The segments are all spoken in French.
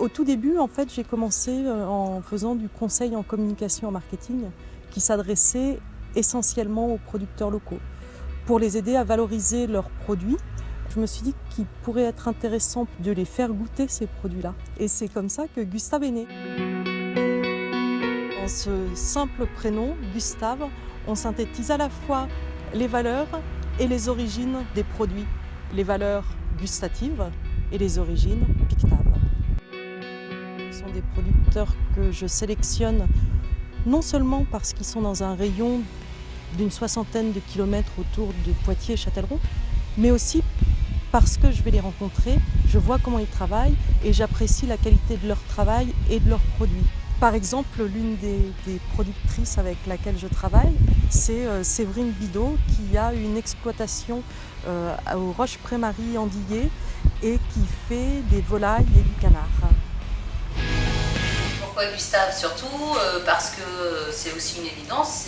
Au tout début, en fait, j'ai commencé en faisant du conseil en communication en marketing qui s'adressait essentiellement aux producteurs locaux pour les aider à valoriser leurs produits. Je me suis dit qu'il pourrait être intéressant de les faire goûter ces produits-là. Et c'est comme ça que Gustave est né. Dans ce simple prénom, Gustave, on synthétise à la fois les valeurs et les origines des produits. Les valeurs gustatives et les origines pictaves. Ce sont des producteurs que je sélectionne non seulement parce qu'ils sont dans un rayon d'une 60aine de kilomètres autour de Poitiers et Châtellerault, mais aussi parce que je vais les rencontrer, je vois comment ils travaillent et j'apprécie la qualité de leur travail et de leurs produits. Par exemple, l'une des productrices avec laquelle je travaille, c'est Séverine Bidot qui a une exploitation aux Roches-Prémaries Andillé et qui fait des volailles et du canard. Pourquoi Gustave? Surtout parce que c'est aussi une évidence,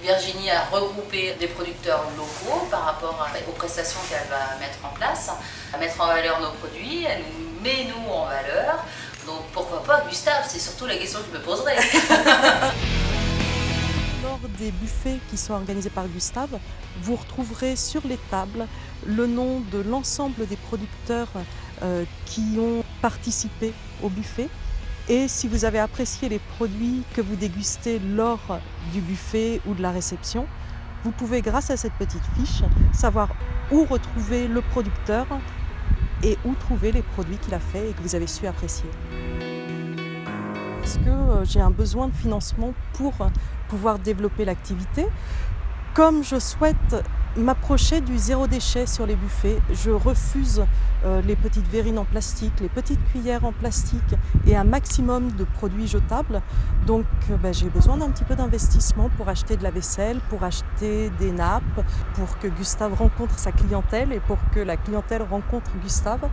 Virginie a regroupé des producteurs locaux par rapport aux prestations qu'elle va mettre en place, à mettre en valeur nos produits, elle nous met nous en valeur. Donc pourquoi pas Gustave? C'est surtout la question que je me poserais. Lors des buffets qui sont organisés par Gustave, vous retrouverez sur les tables le nom de l'ensemble des producteurs qui ont participé au buffet. Et si vous avez apprécié les produits que vous dégustez lors du buffet ou de la réception, vous pouvez, grâce à cette petite fiche, savoir où retrouver le producteur et où trouver les produits qu'il a fait et que vous avez su apprécier. Parce que j'ai un besoin de financement pour pouvoir développer l'activité. Comme je souhaite m'approcher du zéro déchet sur les buffets, je refuse les petites verrines en plastique, les petites cuillères en plastique et un maximum de produits jetables. Donc j'ai besoin d'un petit peu d'investissement pour acheter de la vaisselle, pour acheter des nappes, pour que Gustave rencontre sa clientèle et pour que la clientèle rencontre Gustave.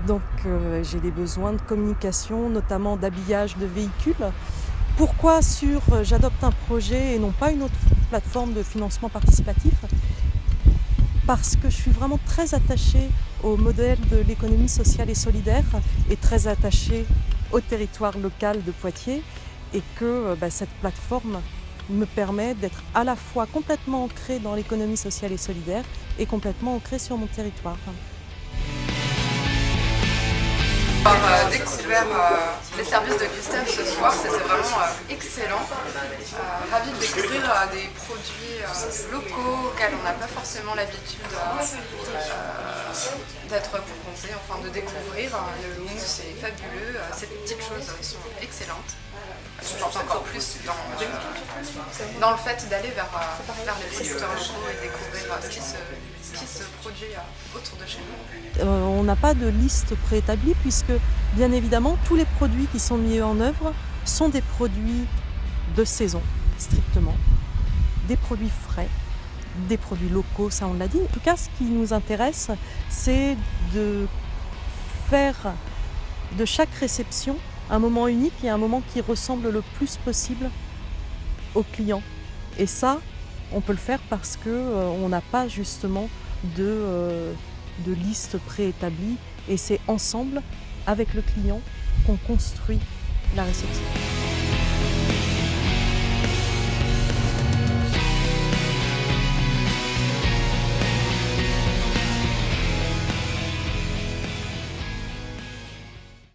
Donc j'ai des besoins de communication, notamment d'habillage de véhicules. Pourquoi j'adopte un projet et non pas une autre plateforme de financement participatif? Parce que je suis vraiment très attachée au modèle de l'économie sociale et solidaire et très attachée au territoire local de Poitiers et que cette plateforme me permet d'être à la fois complètement ancrée dans l'économie sociale et solidaire et complètement ancrée sur mon territoire. Avoir découvert les services de Gustave ce soir, c'était vraiment excellent. Ravi de découvrir des produits locaux auxquels on n'a pas forcément l'habitude d'être confronté, enfin de découvrir. Le mousse, c'est fabuleux, ces petites choses sont excellentes. Je pense encore plus dans le fait d'aller vers les producteurs locaux et découvrir ce qui se produit autour de chez nous. On n'a pas de liste préétablie puisque, bien évidemment, tous les produits qui sont mis en œuvre sont des produits de saison, strictement. Des produits frais, des produits locaux, ça on l'a dit. En tout cas, ce qui nous intéresse, c'est de faire de chaque réception un moment unique et un moment qui ressemble le plus possible au client. Et ça, on peut le faire parce qu'on n'a pas justement de liste préétablie et c'est ensemble, avec le client, qu'on construit la réception.